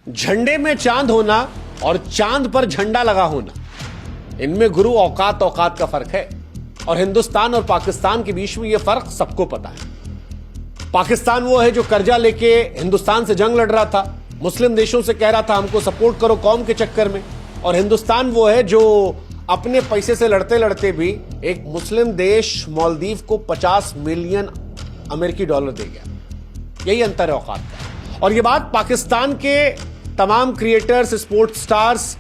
झंडे में चांद होना और चांद पर झंडा लगा होना, इनमें गुरु औकात औकात का फर्क है। और हिंदुस्तान और पाकिस्तान के बीच में यह फर्क सबको पता है। पाकिस्तान वो है जो कर्जा लेके हिंदुस्तान से जंग लड़ रहा था, मुस्लिम देशों से कह रहा था हमको सपोर्ट करो कौम के चक्कर में। और हिंदुस्तान वो है जो अपने पैसे से लड़ते लड़ते भी एक मुस्लिम देश मालदीव को 50 मिलियन अमेरिकी डॉलर दे गया। यही अंतर है औकात का। और ये बात पाकिस्तान के तमाम क्रिएटर्स, स्पोर्ट्स स्टार्स,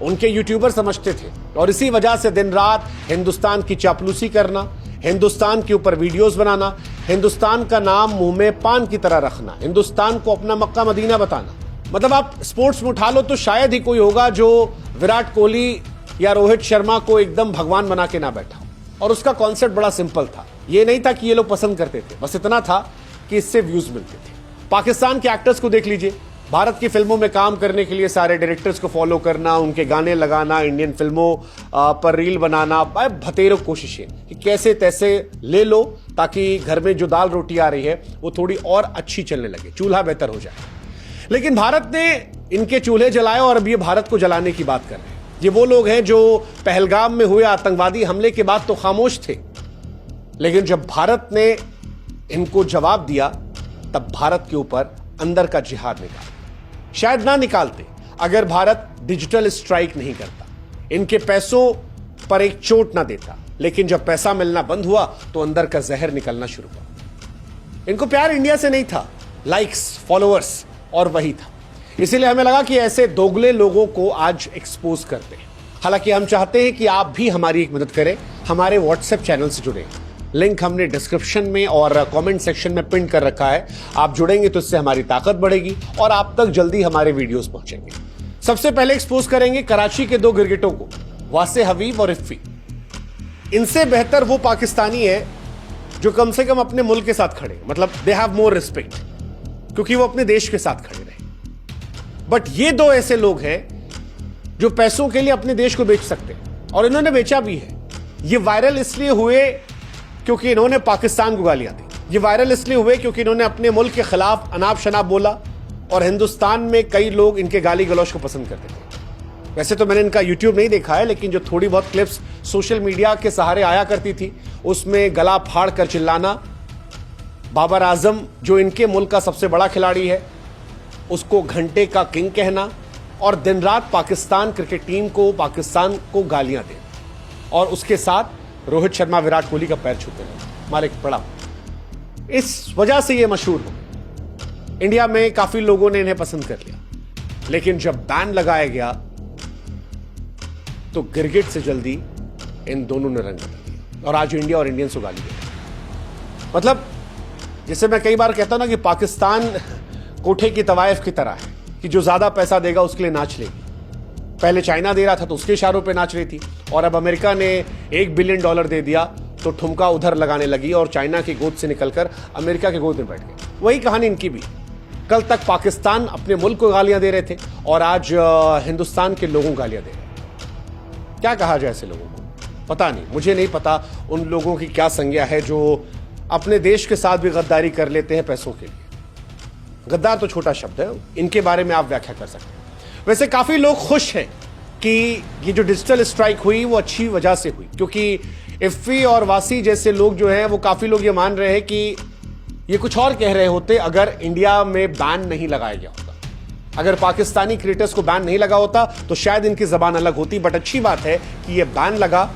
उनके यूट्यूबर समझते थे। और इसी वजह से दिन रात हिंदुस्तान की चापलूसी करना, हिंदुस्तान के ऊपर वीडियोस बनाना, हिंदुस्तान का नाम मुंह में पान की तरह रखना, हिंदुस्तान को अपना मक्का मदीना बताना। मतलब आप स्पोर्ट्स में उठा लो तो शायद ही कोई होगा जो विराट कोहली या रोहित शर्मा को एकदम भगवान बना के ना बैठा हो। और उसका कॉन्सेप्ट बड़ा सिंपल था। ये नहीं था कि ये लोग पसंद करते थे, बस इतना था कि इससे व्यूज मिलते थे। पाकिस्तान के एक्टर्स को देख लीजिए, भारत की फिल्मों में काम करने के लिए सारे डायरेक्टर्स को फॉलो करना, उनके गाने लगाना, इंडियन फिल्मों पर रील बनाना, भतेरों कोशिशें कि कैसे तैसे ले लो ताकि घर में जो दाल रोटी आ रही है वो थोड़ी और अच्छी चलने लगे, चूल्हा बेहतर हो जाए। लेकिन भारत ने इनके चूल्हे जलाए और अब ये भारत को जलाने की बात कर रहे हैं। ये वो लोग हैं जो पहलगाम में हुए आतंकवादी हमले के बाद तो खामोश थे, लेकिन जब भारत ने इनको जवाब दिया तब भारत के ऊपर अंदर का जिहाद निकाला। शायद ना निकालते अगर भारत डिजिटल स्ट्राइक नहीं करता, इनके पैसों पर एक चोट ना देता। लेकिन जब पैसा मिलना बंद हुआ तो अंदर का जहर निकलना शुरू हुआ। इनको प्यार इंडिया से नहीं था, लाइक्स, फॉलोअर्स, और वही था। इसीलिए हमें लगा कि ऐसे दोगले लोगों को आज एक्सपोज करते हैं। हालांकि हम चाहते हैं कि आप भी हमारी एक मदद करें, हमारे व्हाट्सएप चैनल से जुड़े। लिंक हमने डिस्क्रिप्शन में और कमेंट सेक्शन में पिन कर रखा है। आप जुड़ेंगे तो इससे हमारी ताकत बढ़ेगी और आप तक जल्दी हमारे वीडियोस पहुंचेंगे। सबसे पहले एक्सपोज करेंगे कराची के दो गिरगिटों को, वासे हबीब और इफ्फी। इनसे बेहतर वो पाकिस्तानी है जो कम से कम अपने मुल्क के साथ खड़े, मतलब दे हैव मोर रिस्पेक्ट, क्योंकि वो अपने देश के साथ खड़े रहे। बट ये दो ऐसे लोग हैं जो पैसों के लिए अपने देश को बेच सकते हैं, और इन्होंने बेचा भी है। ये वायरल इसलिए हुए क्योंकि इन्होंने पाकिस्तान को गालियां दी। ये वायरल इसलिए हुए क्योंकि इन्होंने अपने मुल्क के खिलाफ अनाप शनाप बोला, और हिंदुस्तान में कई लोग इनके गाली गलौज को पसंद करते थे। वैसे तो मैंने इनका यूट्यूब नहीं देखा है, लेकिन जो थोड़ी बहुत क्लिप्स सोशल मीडिया के सहारे आया करती थी उसमें गला फाड़ कर चिल्लाना, बाबर आजम जो इनके मुल्क का सबसे बड़ा खिलाड़ी है उसको घंटे का किंग कहना, और दिन रात पाकिस्तान क्रिकेट टीम को, पाकिस्तान को गालियां देना, और उसके साथ रोहित शर्मा, विराट कोहली का पैर छूते रहे, मालिक पड़ा। इस वजह से ये मशहूर हो। इंडिया में काफी लोगों ने इन्हें पसंद कर लिया, लेकिन जब बैन लगाया गया तो गिरगिट से जल्दी इन दोनों ने रंग बदल दिया और आज इंडिया और इंडियंस को गाली दे। मतलब जैसे मैं कई बार कहता हूं ना कि पाकिस्तान कोठे की तवायफ की तरह है कि जो ज्यादा पैसा देगा उसके लिए नाच लेगी। पहले चाइना दे रहा था तो उसके इशारों पे नाच रही थी, और अब अमेरिका ने $1 बिलियन दे दिया तो ठुमका उधर लगाने लगी और चाइना की गोद से निकलकर अमेरिका की गोद में बैठ गई। वही कहानी इनकी भी। कल तक पाकिस्तान अपने मुल्क को गालियां दे रहे थे और आज हिंदुस्तान के लोगों को गालियां दे रहे हैं। क्या कहा जाए ऐसे लोगों को? पता नहीं, मुझे नहीं पता उन लोगों की क्या संज्ञा है जो अपने देश के साथ भी गद्दारी कर लेते हैं पैसों के लिए। गद्दार तो छोटा शब्द है, इनके बारे में आप व्याख्या कर सकते हैं। वैसे काफी लोग खुश हैं कि ये जो डिजिटल स्ट्राइक हुई वो अच्छी वजह से हुई, क्योंकि इफ्फी और वासी जैसे लोग जो हैं वो काफी लोग ये मान रहे हैं कि ये कुछ और कह रहे होते अगर इंडिया में बैन नहीं लगाया गया होता। अगर पाकिस्तानी क्रिएटर्स को बैन नहीं लगा होता तो शायद इनकी जबान अलग होती। बट अच्छी बात है कि ये बैन लगा,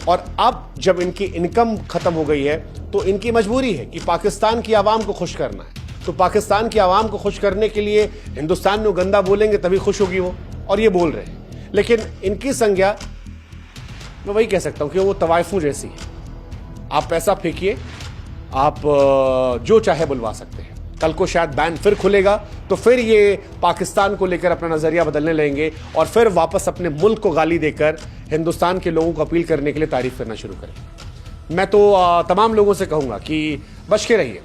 और अब जब इनकी इनकम खत्म हो गई है तो इनकी मजबूरी है कि पाकिस्तान की आवाम को खुश करना है। तो पाकिस्तान की आवाम को खुश करने के लिए हिंदुस्तान में गंदा बोलेंगे तभी खुश होगी वो, और ये बोल रहे हैं। लेकिन इनकी संज्ञा मैं वही कह सकता हूं कि वो तवायफों जैसी है। आप पैसा फेंकिए, आप जो चाहे बुलवा सकते हैं। कल को शायद बैन फिर खुलेगा तो फिर ये पाकिस्तान को लेकर अपना नजरिया बदलने लगेंगे और फिर वापस अपने मुल्क को गाली देकर हिंदुस्तान के लोगों को अपील करने के लिए तारीफ करना शुरू करें। मैं तो तमाम लोगों से कहूंगा कि बच के रहिए,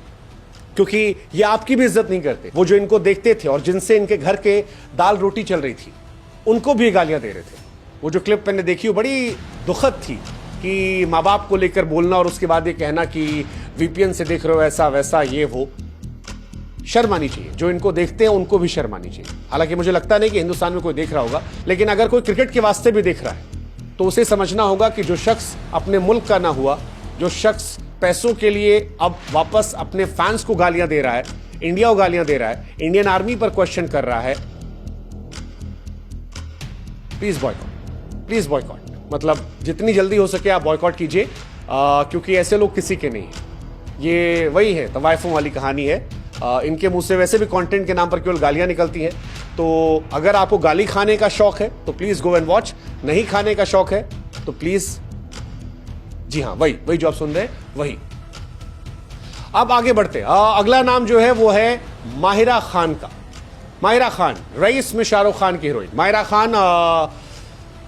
क्योंकि ये आपकी भी इज्जत नहीं करते। वो जो इनको देखते थे और जिनसे इनके घर के दाल रोटी चल रही थी उनको भी गालियां दे रहे थे। वो जो क्लिप मैंने देखी वो बड़ी दुखद थी कि माँ बाप को लेकर बोलना और उसके बाद ये कहना कि वीपीएन से देख रहे हो ऐसा वैसा ये वो। शर्म आनी चाहिए, जो इनको देखते हैं उनको भी शर्म आनी चाहिए। हालांकि मुझे लगता नहीं कि हिंदुस्तान में कोई देख रहा होगा, लेकिन अगर कोई क्रिकेट के वास्ते भी देख रहा है तो उसे समझना होगा कि जो शख्स अपने मुल्क का ना हुआ, जो शख्स पैसों के लिए अब वापस अपने फैंस को गालियां दे रहा है, इंडिया को गालियां दे रहा है, इंडियन आर्मी पर क्वेश्चन कर रहा है, प्लीज बॉयकॉट, प्लीज बॉयकॉट। मतलब जितनी जल्दी हो सके आप बॉयकॉट कीजिए, क्योंकि ऐसे लोग किसी के नहीं हैं। ये वही है, तवायफों वाली कहानी है। इनके मुंह से वैसे भी कंटेंट के नाम पर केवल गालियां निकलती हैं। तो अगर आपको गाली खाने का शौक है तो प्लीज गो एंड वॉच, नहीं खाने का शौक है तो प्लीज, जी हाँ, वही जो आप सुन रहे हैं वही। अब आगे बढ़ते, अगला नाम जो है वो है माहिरा खान का। माहिरा खान, रईस में शाहरुख खान की हीरोइन माहिरा खान,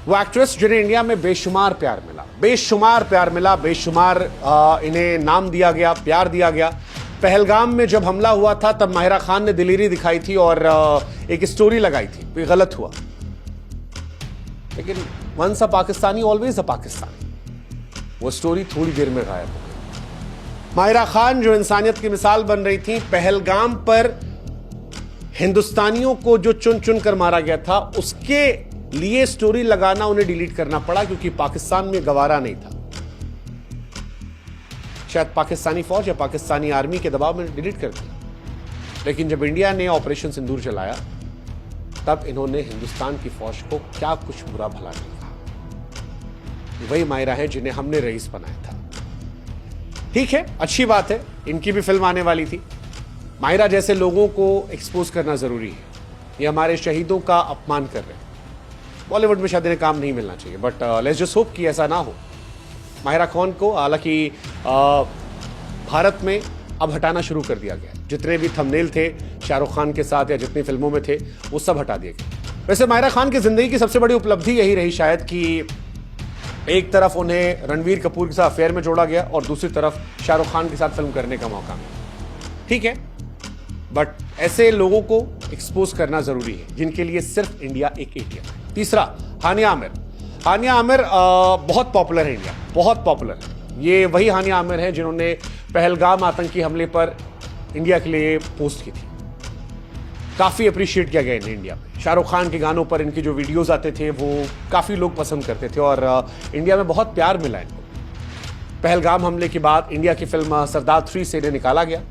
वो एक्ट्रेस जिन्हें इंडिया में बेशुमार प्यार मिला, बेशुमार प्यार मिला, बेशुमार इन्हें नाम दिया गया, प्यार दिया गया। पहलगाम में जब हमला हुआ था तब माहिरा खान ने दिलेरी दिखाई थी और एक स्टोरी लगाई थी, कोई गलत हुआ, लेकिन once a Pakistani always a Pakistani, वो स्टोरी थोड़ी देर में गायब हो गई। माहिरा खान जो इंसानियत की मिसाल बन रही थी, पहलगाम पर हिंदुस्तानियों को जो चुन चुन कर मारा गया था उसके लिए स्टोरी लगाना उन्हें डिलीट करना पड़ा, क्योंकि पाकिस्तान में गवारा नहीं था। शायद पाकिस्तानी फौज या पाकिस्तानी आर्मी के दबाव में डिलीट कर दिया, लेकिन जब इंडिया ने ऑपरेशन सिंदूर चलाया तब इन्होंने हिंदुस्तान की फौज को क्या कुछ बुरा भला नहीं कहा। वही माहिरा हैं जिन्हें हमने रईस बनाया था। ठीक है, अच्छी बात है, इनकी भी फिल्म आने वाली थी। माहिरा जैसे लोगों को एक्सपोज करना जरूरी है, ये हमारे शहीदों का अपमान कर रहे हैं। बॉलीवुड में शायद इन्हें काम नहीं मिलना चाहिए, बट लेट्स जस्ट होप कि ऐसा ना हो। माहिरा खान को हालांकि भारत में अब हटाना शुरू कर दिया गया, जितने भी थंबनेल थे शाहरुख खान के साथ या जितनी फिल्मों में थे वो सब हटा दिए गए। वैसे माहिरा खान की जिंदगी की सबसे बड़ी उपलब्धि यही रही शायद कि एक तरफ उन्हें रणवीर कपूर के साथ अफेयर में जोड़ा गया और दूसरी तरफ शाहरुख खान के साथ फिल्म करने का मौका मिला। ठीक है, बट ऐसे लोगों को एक्सपोज करना जरूरी है जिनके लिए सिर्फ इंडिया एक एटीएम है। तीसरा, हानिया आमिर। हानिया आमिर बहुत पॉपुलर है, इंडिया बहुत पॉपुलर है। ये वही हानिया आमिर है जिन्होंने पहलगाम आतंकी हमले पर इंडिया के लिए पोस्ट की थी। काफी अप्रिशिएट किया गया इन्हें इंडिया में। शाहरुख खान के गानों पर इनके जो वीडियोस आते थे वो काफी लोग पसंद करते थे और इंडिया में बहुत प्यार मिला इनको। पहलगाम हमले के बाद इंडिया की फिल्म सरदार 3 से इन्हें निकाला गया।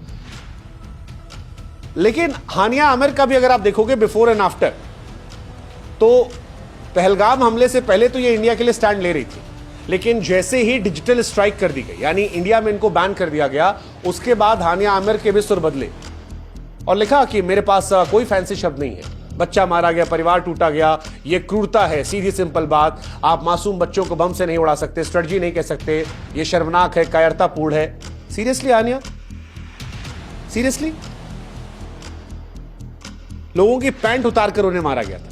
लेकिन हानिया आमिर का भी अगर आप देखोगे बिफोर एंड आफ्टर, तो पहलगाम हमले से पहले तो ये इंडिया के लिए स्टैंड ले रही थी, लेकिन जैसे ही डिजिटल स्ट्राइक कर दी गई, यानी इंडिया में इनको बैन कर दिया गया, उसके बाद हानिया आमिर के भी सुर बदले और लिखा कि मेरे पास कोई फैंसी शब्द नहीं है, बच्चा मारा गया, परिवार टूटा गया, ये क्रूरता है, सीधी सिंपल बात, आप मासूम बच्चों को बम से नहीं उड़ा सकते, स्ट्रेटजी नहीं कह सकते, ये शर्मनाक है, कायरतापूर्ण है। सीरियसली हानिया, सीरियसली लोगों की पैंट उतार कर उन्हें मारा गया था,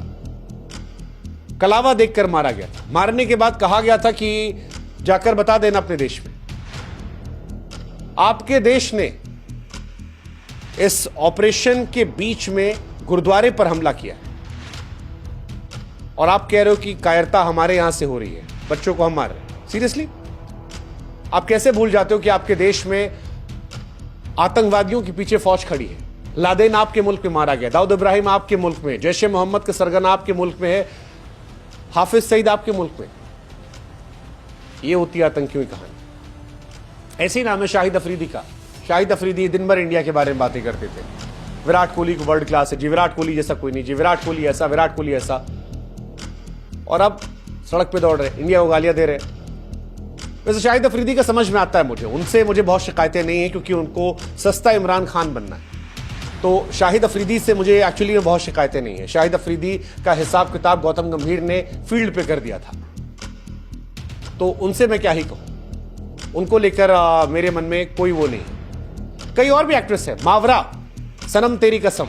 कलावा देखकर मारा गया था। मारने के बाद कहा गया था कि जाकर बता देना अपने देश में। आपके देश ने इस ऑपरेशन के बीच में गुरुद्वारे पर हमला किया है और आप कह रहे हो कि कायरता हमारे यहां से हो रही है, बच्चों को हम मार रहे हैं। सीरियसली, आप कैसे भूल जाते हो कि आपके देश में आतंकवादियों के पीछे फौज खड़ी है। लादेन आपके मुल्क में मारा गया, दाऊद इब्राहिम आपके मुल्क में, जैश ए मोहम्मद का सरगना आपके मुल्क में है, हाफिज सईद आपके मुल्क में। ये होती है आतंकियों की कहानी। ऐसे ही नाम है शाहिद अफरीदी का। शाहिद अफरीदी दिन भर इंडिया के बारे में बातें करते थे, विराट कोहली को वर्ल्ड क्लास है जी, विराट कोहली जैसा कोई नहीं जी, विराट कोहली ऐसा, विराट कोहली ऐसा, और अब सड़क पे दौड़ रहे, इंडिया को गालियां दे रहे। वैसे शाहिद अफरीदी का समझ में आता है मुझे, मुझे बहुत शिकायतें नहीं है क्योंकि उनको सस्ता इमरान खान बनना है। तो शाहिद अफरीदी से मुझे एक्चुअली में बहुत शिकायतें नहीं है। शाहिद अफरीदी का हिसाब किताब गौतम गंभीर ने फील्ड पे कर दिया था, तो उनसे मैं क्या ही कहूं, उनको लेकर मेरे मन में कोई वो नहीं। कई और भी एक्ट्रेस है, मावरा, सनम तेरी कसम,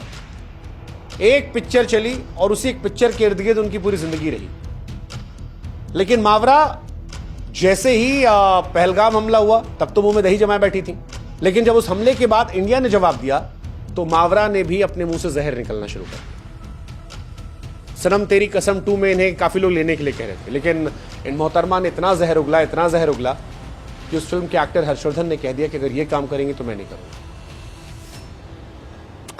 एक पिक्चर चली और उसी एक पिक्चर के इर्द गिर्द उनकी पूरी जिंदगी रही। लेकिन मावरा जैसे ही पहलगाम हमला हुआ तब तो मुंह में दही जमाए बैठी थी, लेकिन जब उस हमले के बाद इंडिया ने जवाब दिया तो मावरा ने भी अपने मुंह से जहर निकलना शुरू कर दिया। सनम तेरी कसम 2 में इन्हें काफी लोग लेने के लिए कह रहे थे, लेकिन इन मोहतरमा ने इतना जहर उगला कि उस फिल्म के एक्टर हर्षवर्धन ने कह दिया कि अगर ये काम करेंगे तो मैं नहीं करूंगा।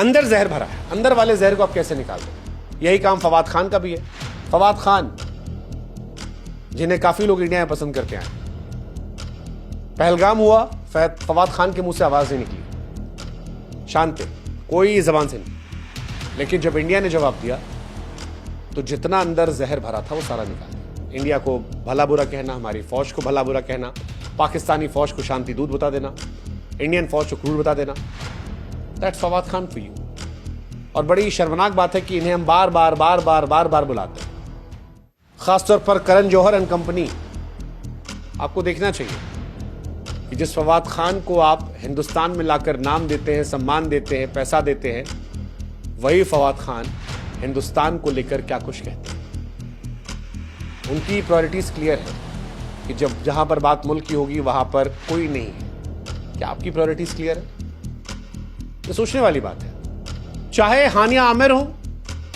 अंदर जहर भरा है, अंदर वाले जहर को आप कैसे निकाल दो? यही काम फवाद खान का भी है। फवाद खान, जिन्हें काफी लोग इंडिया में पसंद करते हैं, पहलगाम हुआ, फवाद खान के मुंह से आवाज नहीं निकली, शांत थे, कोई जबान से नहीं। लेकिन जब इंडिया ने जवाब दिया तो जितना अंदर जहर भरा था वो सारा निकाल दिया। इंडिया को भला बुरा कहना, हमारी फौज को भला बुरा कहना, पाकिस्तानी फौज को शांति दूत बता देना, इंडियन फौज को क्रूर बता देना, that's Fawad Khan for you. और बड़ी शर्मनाक बात है कि इन्हें हम बार बार बार बार बार बार बुलाते हैं, खासतौर पर करण जौहर एंड कंपनी। आपको देखना चाहिए कि जिस फवाद खान को आप हिंदुस्तान में लाकर नाम देते हैं, सम्मान देते हैं, पैसा देते हैं, वही फवाद खान हिंदुस्तान को लेकर क्या कुछ कहते हैं। उनकी प्रायोरिटीज क्लियर है कि जब जहां पर बात मुल्क की होगी वहां पर कोई नहीं है। क्या आपकी प्रायोरिटीज क्लियर है? ये सोचने वाली बात है। चाहे हानिया आमिर हो,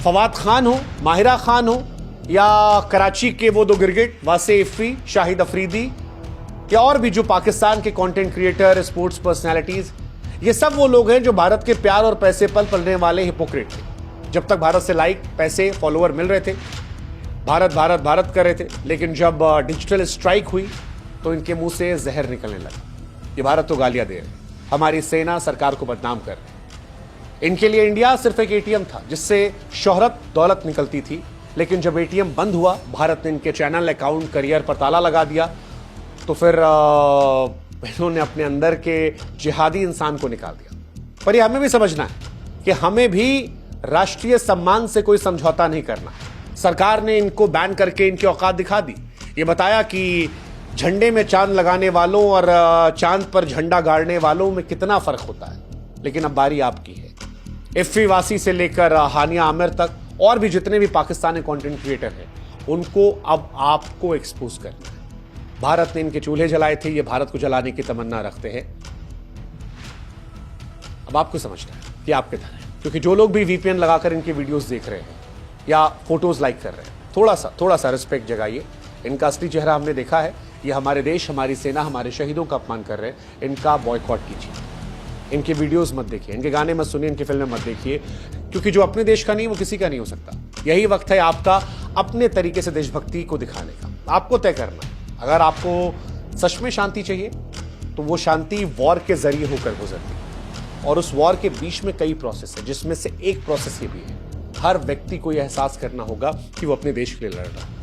फवाद खान हो, माहिरा खान हो, या कराची के वो दो गिरगिट वासे इफ्फी, शाहिद अफरीदी, या और भी जो पाकिस्तान के कंटेंट क्रिएटर, स्पोर्ट्स पर्सनालिटीज, ये सब वो लोग हैं जो भारत के प्यार और पैसे पल पलने वाले हिपोक्रेट थे। जब तक भारत से लाइक, पैसे, फॉलोअर मिल रहे थे, भारत भारत भारत कर रहे थे। लेकिन जब डिजिटल स्ट्राइक हुई तो इनके मुंह से जहर निकलने लगा। ये भारत तो गालियां दे रहे, हमारी सेना सरकार को बदनाम कर रहे। इनके लिए इंडिया सिर्फ एक एटीएम था जिससे शोहरत, दौलत निकलती थी। लेकिन जब एटीएम बंद हुआ, भारत ने इनके चैनल, अकाउंट, करियर पर ताला लगा दिया, तो फिर इन्होंने अपने अंदर के जिहादी इंसान को निकाल दिया। पर यह हमें भी समझना है कि हमें भी राष्ट्रीय सम्मान से कोई समझौता नहीं करना। सरकार ने इनको बैन करके इनकी औकात दिखा दी। ये बताया कि झंडे में चांद लगाने वालों और चांद पर झंडा गाड़ने वालों में कितना फर्क होता है। लेकिन अब बारी आपकी है। इफ्फी वासी से लेकर हानिया आमिर तक और भी जितने भी पाकिस्तानी कंटेंट क्रिएटर हैं, उनको अब आपको एक्सपोज करना है। भारत ने इनके चूल्हे जलाए थे, ये भारत को जलाने की तमन्ना रखते हैं। अब आपको समझना है कि आप किधर हैं, क्योंकि जो लोग भी वीपीएन लगाकर इनकी वीडियोस देख रहे हैं या फोटोज लाइक कर रहे हैं, थोड़ा सा रिस्पेक्ट जगाइए। इनका असली चेहरा हमने देखा है। ये हमारे देश, हमारी सेना, हमारे शहीदों का अपमान कर रहे हैं। इनका बॉयकॉट कीजिए, इनके वीडियोस मत देखिए, इनके गाने मत सुनिए, इनकी फिल्में मत देखिए, क्योंकि जो अपने देश का नहीं वो किसी का नहीं हो सकता। यही वक्त है आपका अपने तरीके से देशभक्ति को दिखाने का। आपको तय करना है। अगर आपको सच में शांति चाहिए तो वो शांति वॉर के जरिए होकर गुजरती है। और उस वॉर के बीच में कई प्रोसेस है, जिसमें से एक प्रोसेस ये भी है, हर व्यक्ति को यह एहसास करना होगा कि वो अपने देश के लिए लड़ रहा है।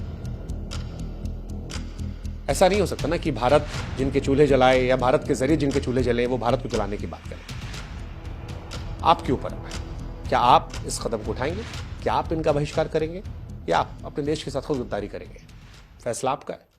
ऐसा नहीं हो सकता ना कि भारत जिनके चूल्हे जलाए या भारत के जरिए जिनके चूल्हे जले वो भारत को जलाने की बात करें। आपके ऊपर है, क्या आप इस कदम को उठाएंगे? क्या आप इनका बहिष्कार करेंगे या आप अपने देश के साथ खुद गद्दारी करेंगे? फैसला आपका है।